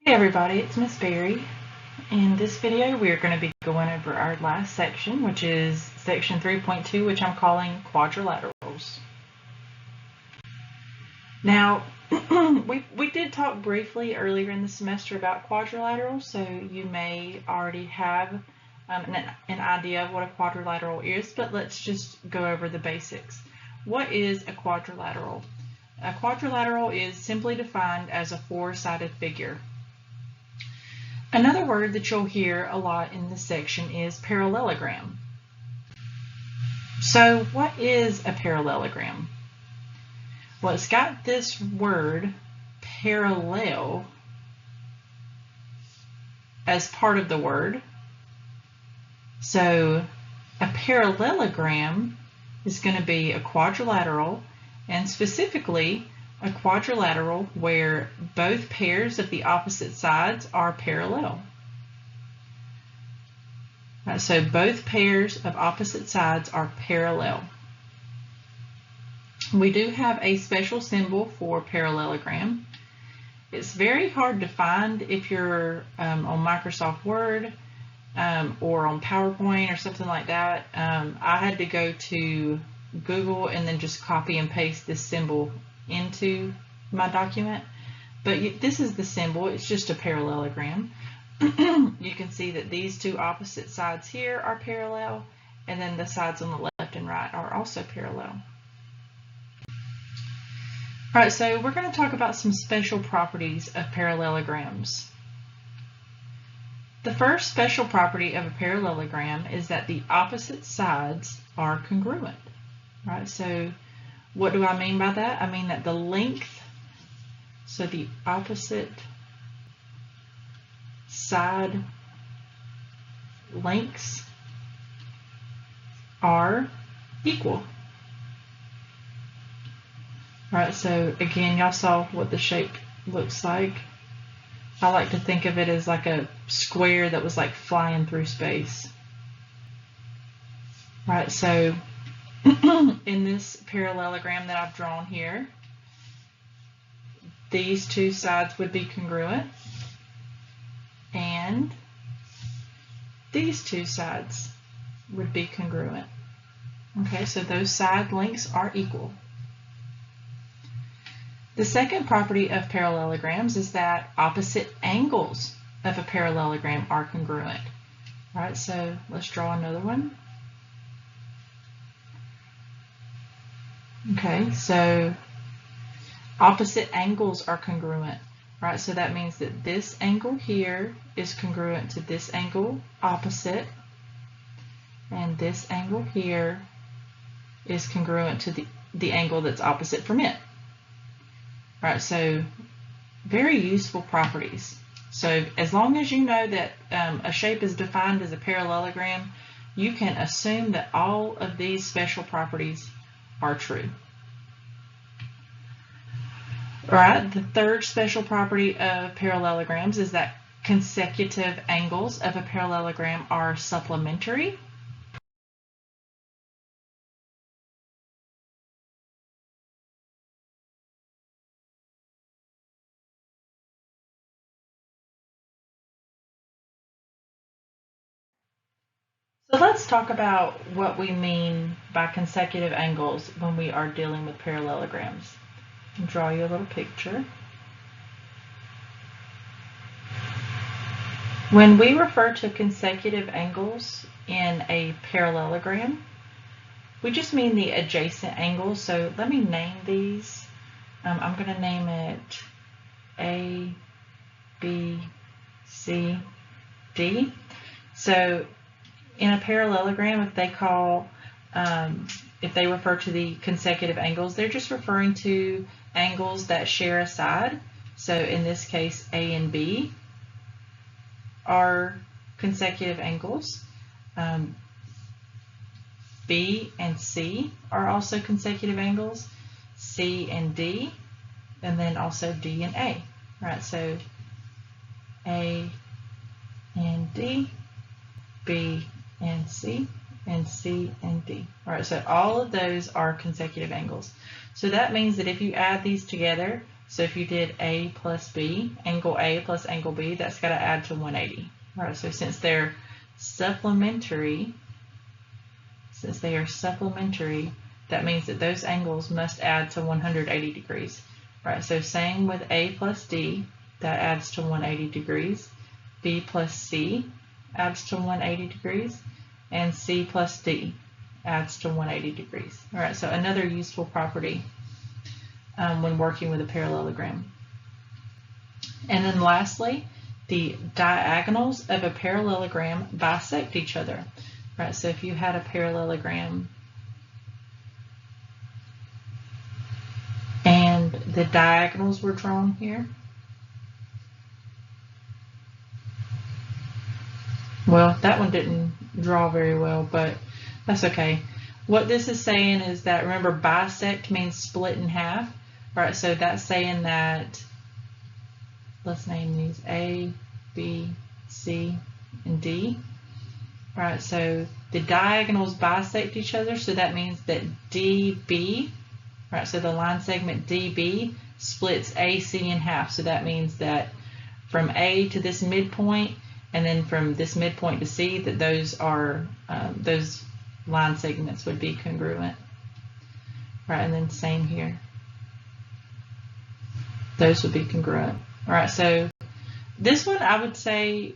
Hey everybody, it's Miss Berry. In this video, we are going to be going over our last section, which is section 3.2, which I'm calling Quadrilaterals. Now, we did talk briefly earlier in the semester about quadrilaterals, so you may already have an idea of what a quadrilateral is, but let's just go over the basics. What is a quadrilateral? A quadrilateral is simply defined as a four-sided figure. Another word that you'll hear a lot in this section is parallelogram. So what is a parallelogram? Well, it's got this word parallel as part of the word. So a parallelogram is going to be a quadrilateral, and specifically a quadrilateral where both pairs of the opposite sides are parallel. So both pairs of opposite sides are parallel. We do have a special symbol for parallelogram. It's very hard to find if you're on Microsoft Word or on PowerPoint or something like that. I had to go to Google and then just copy and paste this symbol into my document. But this is the symbol. It's just a parallelogram. You can see that these two opposite sides here are parallel, and then the sides on the left and right are also parallel. All right, so we're going to talk about some special properties of parallelograms. The first special property of a parallelogram is that the opposite sides are congruent. All right, so what do I mean by that? I mean that the length, so the opposite side lengths are equal. All right, so again, y'all saw what the shape looks like. I like to think of it as like a square that was like flying through space. All right, so in this parallelogram that I've drawn here, these two sides would be congruent, and these two sides would be congruent. Okay, so those side lengths are equal. The second property of parallelograms is that opposite angles of a parallelogram are congruent. All right, so let's draw another one. Okay, so opposite angles are congruent. Right, so that means that this angle here is congruent to this angle opposite, and this angle here is congruent to the angle that's opposite from it. All right, so very useful properties. So as long as you know that a shape is defined as a parallelogram, you can assume that all of these special properties are true. All right, the third special property of parallelograms is that consecutive angles of a parallelogram are supplementary. So let's talk about what we mean by consecutive angles when we are dealing with parallelograms. I'll draw you a little picture. When we refer to consecutive angles in a parallelogram, we just mean the adjacent angles. So let me name these. I'm going to name it A, B, C, D. So in a parallelogram, if they refer to the consecutive angles, they're just referring to angles that share a side. So in this case, A and B are consecutive angles. B and C are also consecutive angles. C and D, and then also D and A. Right, so A and D, B and C and D. All right, so all of those are consecutive angles. So that means that if you add these together, So if you did A plus B, angle A plus angle B, that's got to add to 180. All right, so since they're supplementary, that means that those angles must add to 180 degrees. Right, so same with A plus D, that adds to 180 degrees. B plus C adds to 180 degrees. And C plus D adds to 180 degrees. All right, so another useful property when working with a parallelogram. And then lastly, the diagonals of a parallelogram bisect each other. Right, so if you had a parallelogram and the diagonals were drawn here, well, that one didn't draw very well, but that's okay. What this is saying is that, remember, bisect means split in half. All right, so that's saying that, let's name these A, B, C, and D. All right, so the diagonals bisect each other, so that means that DB, right, so the line segment DB splits AC in half. So that means that from A to this midpoint, and then from this midpoint to C, that those are, those line segments would be congruent. Right, and then same here. Those would be congruent. All right, so this one, I would say,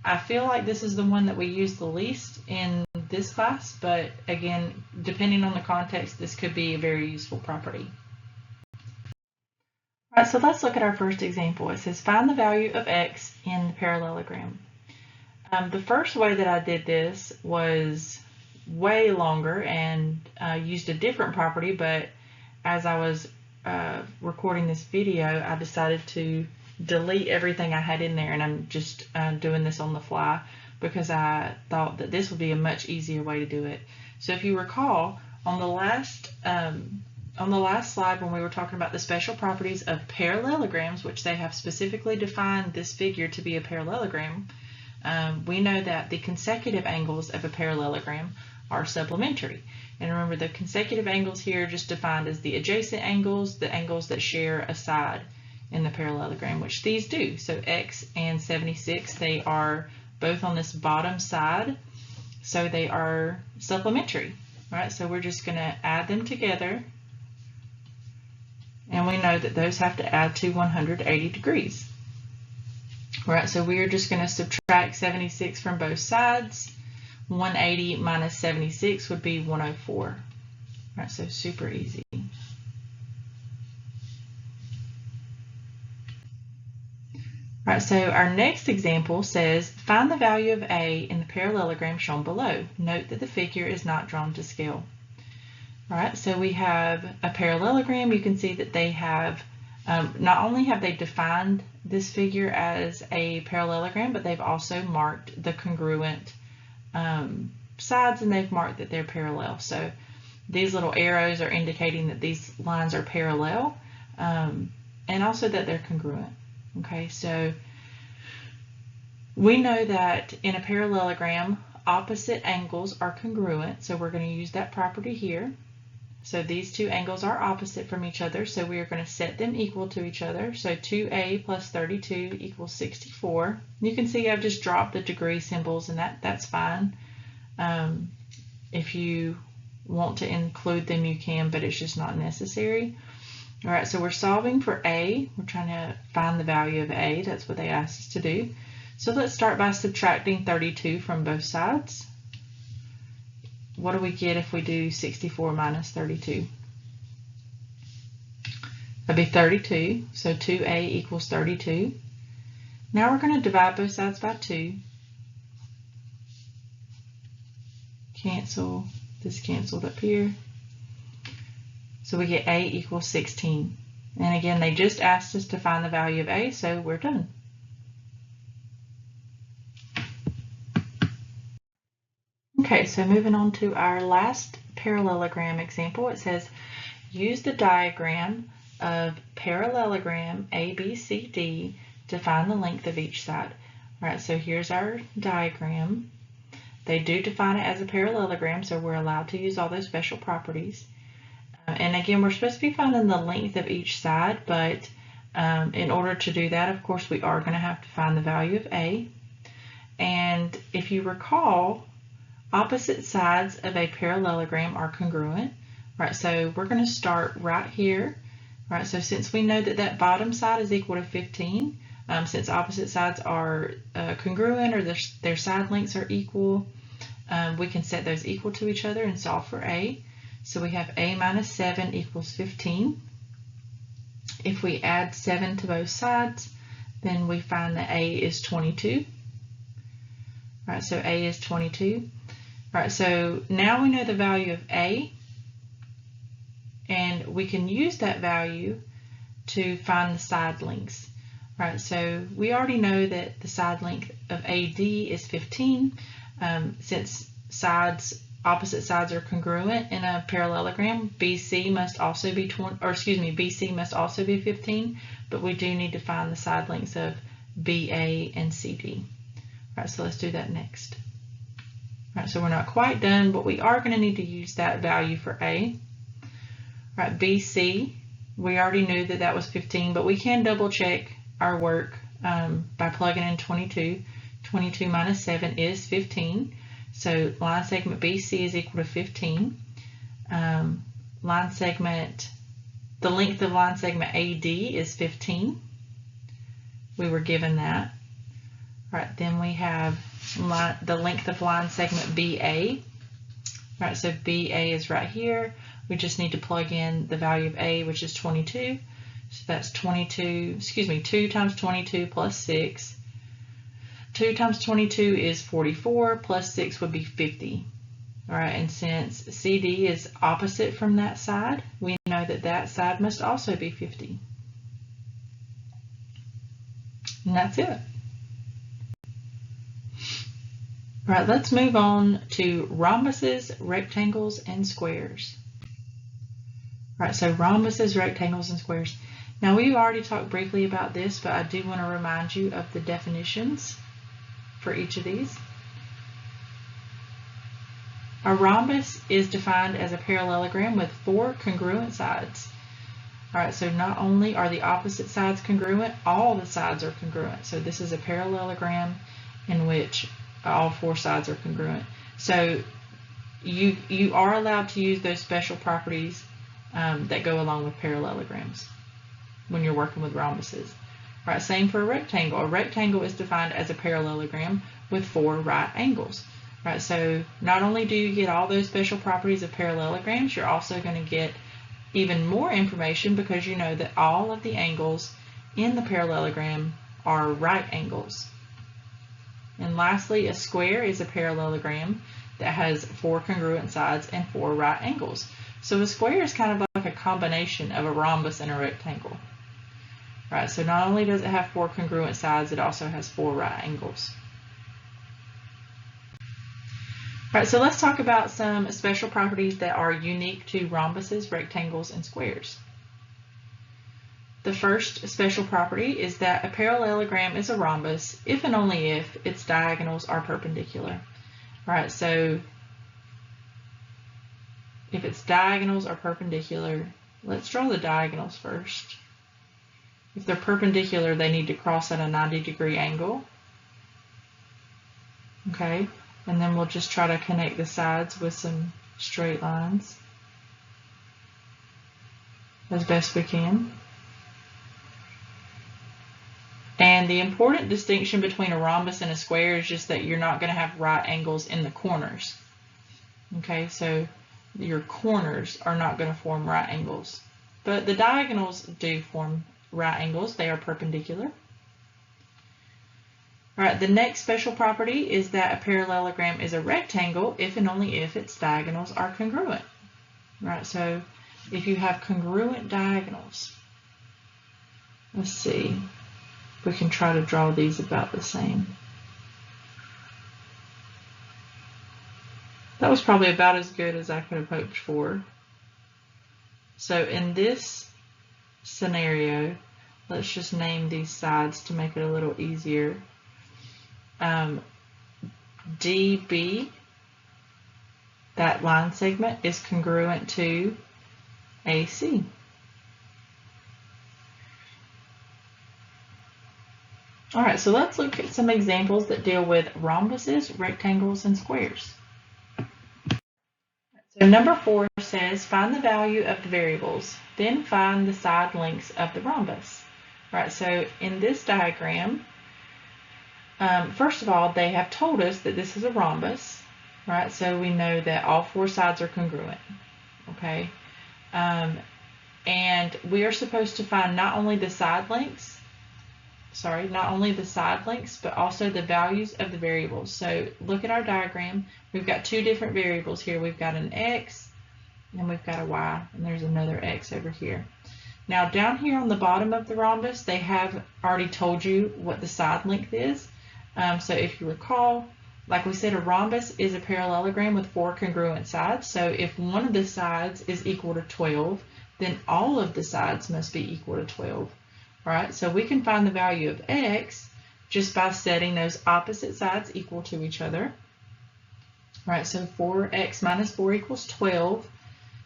I feel like this is the one that we use the least in this class, but again, depending on the context, this could be a very useful property. All right, so let's look at our first example. It says find the value of x in the parallelogram. The first way that I did this was way longer and used a different property, but as I was recording this video, I decided to delete everything I had in there, and I'm just doing this on the fly because I thought that this would be a much easier way to do it. So if you recall, on the last slide when we were talking about the special properties of parallelograms, which they have specifically defined this figure to be a parallelogram, we know that the consecutive angles of a parallelogram are supplementary. And remember, the consecutive angles here are just defined as the adjacent angles, the angles that share a side in the parallelogram, which these do. So x and 76, they are both on this bottom side, so they are supplementary. Right, so we're just going to add them together, and we know that those have to add to 180 degrees. Right, so we are just going to subtract 76 from both sides. 180 minus 76 would be 104. Right, so super easy. Right, so our next example says find the value of A in the parallelogram shown below. Note that the figure is not drawn to scale. All right, so we have a parallelogram. You can see that they have, not only have they defined this figure as a parallelogram, but they've also marked the congruent sides, and they've marked that they're parallel. So these little arrows are indicating that these lines are parallel, and also that they're congruent. Okay, so we know that in a parallelogram, opposite angles are congruent, so we're going to use that property here. So these two angles are opposite from each other, so we are going to set them equal to each other. So 2a plus 32 equals 64. You can see I've just dropped the degree symbols, and that's fine. If you want to include them, you can, but it's just not necessary. All right, so we're solving for A. We're trying to find the value of A. That's what they asked us to do. So let's start by subtracting 32 from both sides. What do we get if we do 64 minus 32? That'd be 32, so 2a equals 32. Now we're going to divide both sides by 2. Cancel, this canceled up here. So we get a equals 16. And again, they just asked us to find the value of a, so we're done. Okay, so moving on to our last parallelogram example, it says use the diagram of parallelogram ABCD to find the length of each side. All right, so here's our diagram. They do define it as a parallelogram, so we're allowed to use all those special properties. And again, we're supposed to be finding the length of each side, but in order to do that, of course, we are going to have to find the value of A. And if you recall, opposite sides of a parallelogram are congruent. Right, so we're going to start right here. Right, so since we know that that bottom side is equal to 15, since opposite sides are congruent, or their side lengths are equal, we can set those equal to each other and solve for A. So we have A minus 7 equals 15. If we add 7 to both sides, then we find that A is 22. Right, so A is 22. Right, so now we know the value of A, and we can use that value to find the side lengths. Right, so we already know that the side length of AD is 15. Since opposite sides are congruent in a parallelogram, BC must also be BC must also be 15, but we do need to find the side lengths of BA and CD. All right, so let's do that next. All right, so we're not quite done, but we are going to need to use that value for A. All right, BC, we already knew that that was 15, but we can double check our work by plugging in 22. 22 minus 7 is 15. So line segment BC is equal to 15. The length of line segment AD is 15. We were given that. All right, then we have the length of line segment BA. All right, so BA is right here. We just need to plug in the value of A, which is 22. So that's 2 times 22 plus 6. 2 times 22 is 44, plus 6 would be 50. All right, and since CD is opposite from that side, we know that that side must also be 50. And that's it. All right, let's move on to rhombuses, rectangles, and squares. All right, so rhombuses, rectangles, and squares. Now, we've already talked briefly about this, but I do want to remind you of the definitions for each of these. A rhombus is defined as a parallelogram with 4 congruent sides. All right, so not only are the opposite sides congruent, all the sides are congruent. So this is a parallelogram in which all 4 sides are congruent. So you are allowed to use those special properties that go along with parallelograms when you're working with rhombuses. Right, same for a rectangle. A rectangle is defined as a parallelogram with 4 right angles. Right, so not only do you get all those special properties of parallelograms, you're also going to get even more information because you know that all of the angles in the parallelogram are right angles. And lastly, a square is a parallelogram that has 4 congruent sides and 4 right angles. So a square is kind of like a combination of a rhombus and a rectangle. Right, so not only does it have 4 congruent sides, it also has 4 right angles. Right, so let's talk about some special properties that are unique to rhombuses, rectangles, and squares. The first special property is that a parallelogram is a rhombus if and only if its diagonals are perpendicular. Right, so if its diagonals are perpendicular, let's draw the diagonals first. If they're perpendicular, they need to cross at a 90-degree angle. Okay, and then we'll just try to connect the sides with some straight lines as best we can. And the important distinction between a rhombus and a square is just that you're not going to have right angles in the corners. Okay, so your corners are not going to form right angles, but the diagonals do form right angles. They are perpendicular. All right, the next special property is that a parallelogram is a rectangle if and only if its diagonals are congruent. All right, so if you have congruent diagonals, let's see, we can try to draw these about the same. That was probably about as good as I could have hoped for. So in this scenario, let's just name these sides to make it a little easier. DB, that line segment, is congruent to AC. All right, so let's look at some examples that deal with rhombuses, rectangles, and squares. So number 4 says find the value of the variables, then find the side lengths of the rhombus. All right, so in this diagram, first of all, they have told us that this is a rhombus, right? So we know that all 4 sides are congruent, okay? And we are supposed to find not only the side lengths, but also the values of the variables. So look at our diagram. We've got 2 different variables here. We've got an x and we've got a y, and there's another x over here. Now down here on the bottom of the rhombus, they have already told you what the side length is. So if you recall, like we said, a rhombus is a parallelogram with 4 congruent sides. So if one of the sides is equal to 12, then all of the sides must be equal to 12. Right, so we can find the value of x just by setting those opposite sides equal to each other. Right, so 4x minus 4 equals 12.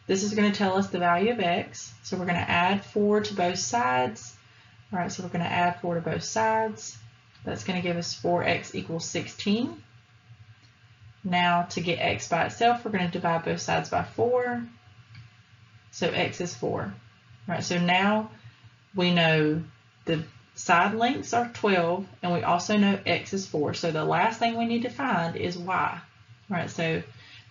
This is going to tell us the value of x. So we're going to add 4 to both sides. All right, so we're going to add 4 to both sides. That's going to give us 4x equals 16. Now to get x by itself, we're going to divide both sides by 4. So x is 4. All right, so now we know the side lengths are 12, and we also know x is 4. So the last thing we need to find is y. Right, so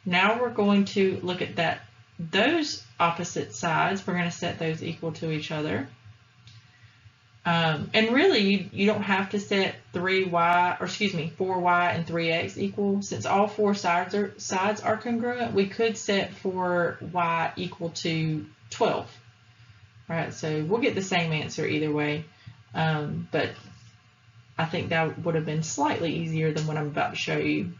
now we're going to look at those opposite sides. We're going to set those equal to each other. And really, you don't have to set 4y and 3x equal. Since all 4 sides are congruent, we could set for y equal to 12. Right, so we'll get the same answer either way, but I think that would have been slightly easier than what I'm about to show you.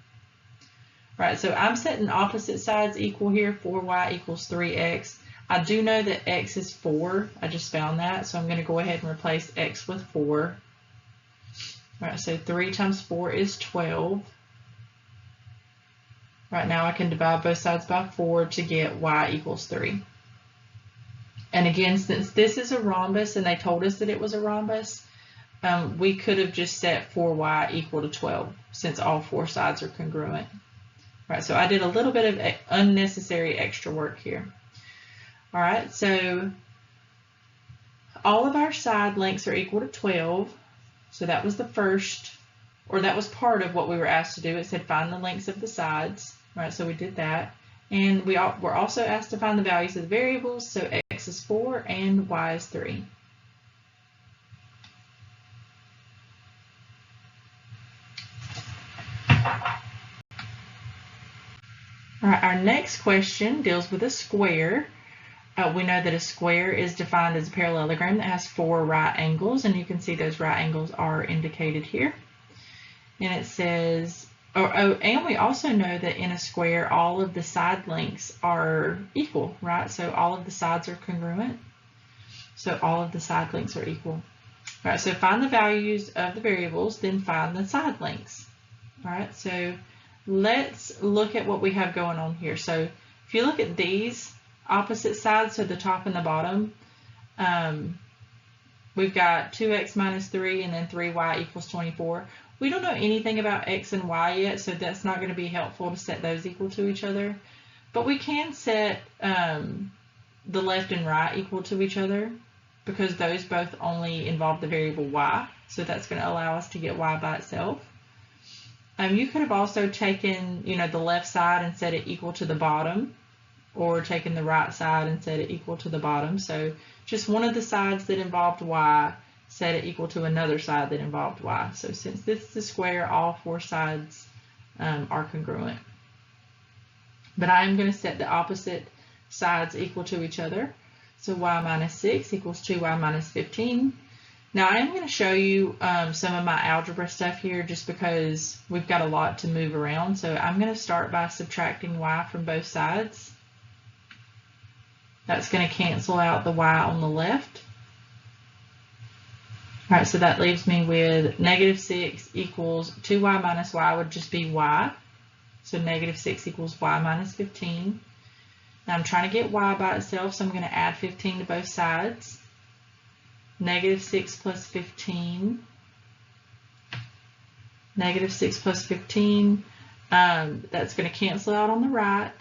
Right, so I'm setting opposite sides equal here. 4y equals 3x. I do know that x is 4. I just found that, so I'm going to go ahead and replace x with 4. Right, so 3 times 4 is 12. Right, now I can divide both sides by 4 to get y equals 3. And again, since this is a rhombus and they told us that it was a rhombus, we could have just set 4y equal to 12 since all 4 sides are congruent. Right, so I did a little bit of unnecessary extra work here. All right, so all of our side lengths are equal to 12. So that was the first, or that was part of what we were asked to do. It said find the lengths of the sides. All right, so we did that. And we're also asked to find the values of the variables. So x is 4 and y is 3. All right, our next question deals with a square. We know that a square is defined as a parallelogram that has 4 right angles, and you can see those right angles are indicated here. And it says, and we also know that in a square, all of the side lengths are equal, right? So all of the sides are congruent. So all of the side lengths are equal. All right, so find the values of the variables, then find the side lengths. All right, so let's look at what we have going on here. So if you look at these opposite sides, so the top and the bottom, we've got 2x minus 3 and then 3y equals 24. We don't know anything about x and y yet, so that's not going to be helpful to set those equal to each other. But we can set the left and right equal to each other because those both only involve the variable y. So that's going to allow us to get y by itself. You could have also taken, the left side and set it equal to the bottom, or taken the right side and set it equal to the bottom. So just one of the sides that involved y, set it equal to another side that involved y. So since this is a square, all 4 sides are congruent. But I am going to set the opposite sides equal to each other. So y minus 6 equals 2y minus 15. Now I am going to show you some of my algebra stuff here just because we've got a lot to move around. So I'm going to start by subtracting y from both sides. That's going to cancel out the y on the left. All right, so that leaves me with negative 6 equals 2y minus y would just be y. So negative 6 equals y minus 15. Now I'm trying to get y by itself, so I'm going to add 15 to both sides. Negative 6 plus 15. Negative 6 plus 15. That's going to cancel out on the right.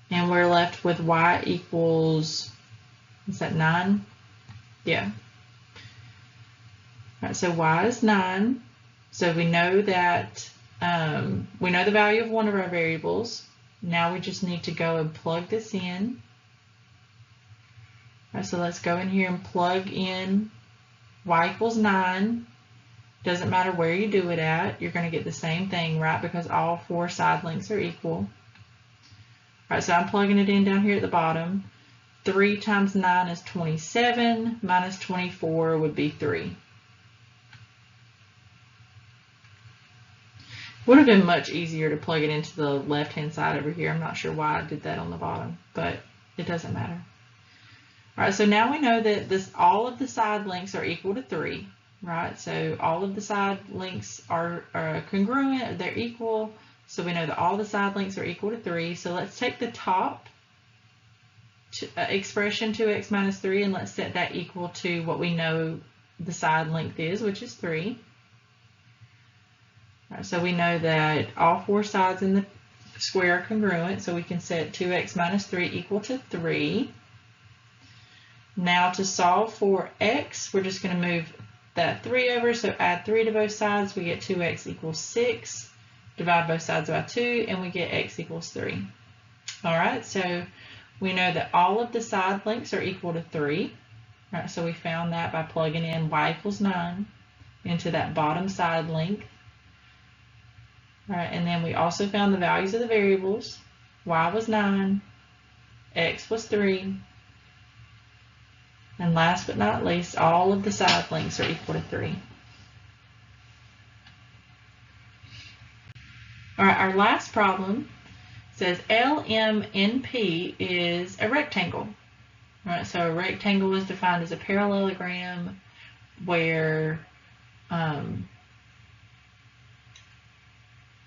And we're left with y equals, is that 9? Yeah. All right, so y is 9. So we know that, we know the value of one of our variables. Now we just need to go and plug this in. All right, so let's go in here and plug in y equals 9. Doesn't matter where you do it at, you're going to get the same thing, right? Because all 4 side lengths are equal. All right, so I'm plugging it in down here at the bottom. 3 times 9 is 27, minus 24 would be 3. Would have been much easier to plug it into the left-hand side over here. I'm not sure why I did that on the bottom, but it doesn't matter. All right, so now we know that all of the side lengths are equal to 3, right? So all of the side lengths are congruent, they're equal. So we know that all the side lengths are equal to 3. So let's take the top expression 2x minus 3 and let's set that equal to what we know the side length is, which is 3. All right, so we know that all 4 sides in the square are congruent, so we can set 2x minus 3 equal to 3. Now to solve for x, we're just going to move that 3 over, so add 3 to both sides, we get 2x equals 6. Divide both sides by 2, and we get x equals 3. All right, so we know that all of the side lengths are equal to 3. All right, so we found that by plugging in y equals 9 into that bottom side length. All right, and then we also found the values of the variables. Y was 9, x was 3, and last but not least, all of the side lengths are equal to 3. All right, our last problem says LMNP is a rectangle. All right, so a rectangle is defined as a parallelogram where a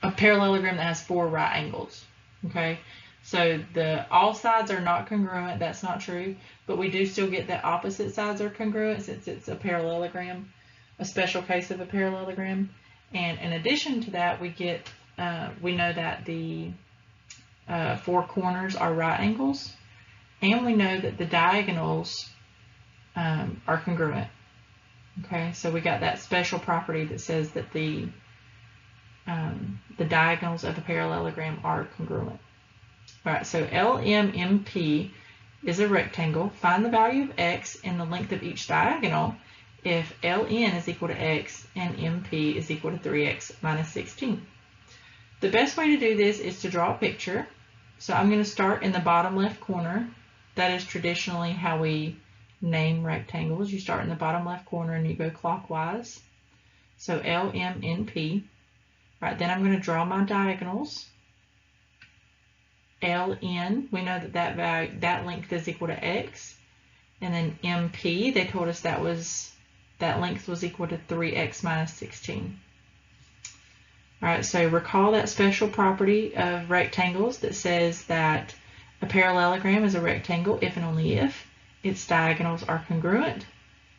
parallelogram that has 4 right angles. Okay, so all sides are not congruent. That's not true, but we do still get that opposite sides are congruent since it's a parallelogram, a special case of a parallelogram. And in addition to that, we get we know that the 4 corners are right angles, and we know that the diagonals are congruent. Okay, so we got that special property that says that the diagonals of a parallelogram are congruent. All right, so LMNP is a rectangle. Find the value of x and the length of each diagonal if LN is equal to x and MP is equal to 3x minus 16. The best way to do this is to draw a picture. So I'm going to start in the bottom left corner. That is traditionally how we name rectangles. You start in the bottom left corner and you go clockwise. So LMNP. All right, then I'm going to draw my diagonals. LN, we know that length is equal to x. And then MP, they told us that length was equal to 3x minus 16. All right, so recall that special property of rectangles that says that a parallelogram is a rectangle if and only if its diagonals are congruent.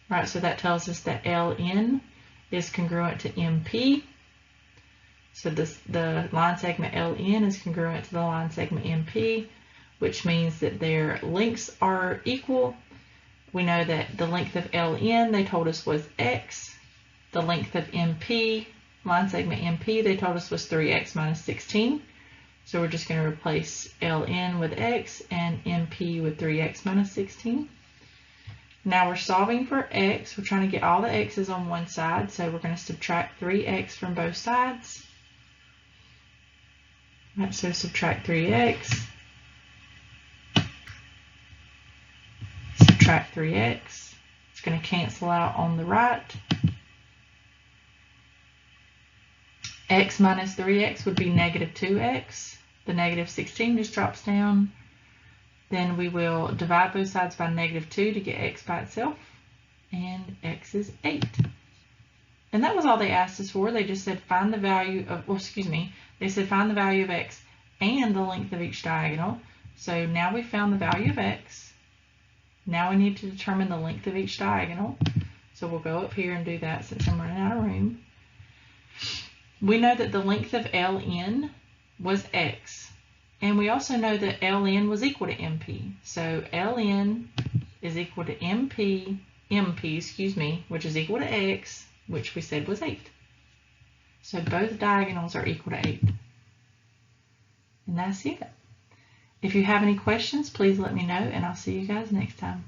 All right, so that tells us that LN is congruent to MP. So the line segment LN is congruent to the line segment MP, which means that their lengths are equal. We know that the length of LN, they told us, was x. The length of MP, line segment MP, they told us was 3x minus 16. So we're just going to replace LN with x and MP with 3x minus 16. Now we're solving for x. We're trying to get all the x's on one side, so we're going to subtract 3x from both sides. Right, so subtract 3x. Subtract 3x. It's going to cancel out on the right. X minus 3x would be negative 2x. The negative 16 just drops down. Then we will divide both sides by negative 2 to get x by itself. And x is 8. And that was all they asked us for. They just said find the value of, well, excuse me, they said find the value of x and the length of each diagonal. So now we found the value of x. Now we need to determine the length of each diagonal. So we'll go up here and do that since I'm running out of room. We know that the length of LN was x. And we also know that LN was equal to MP. So LN is equal to MP, which is equal to x, which we said was 8. So both diagonals are equal to 8. And that's it. If you have any questions, please let me know, and I'll see you guys next time.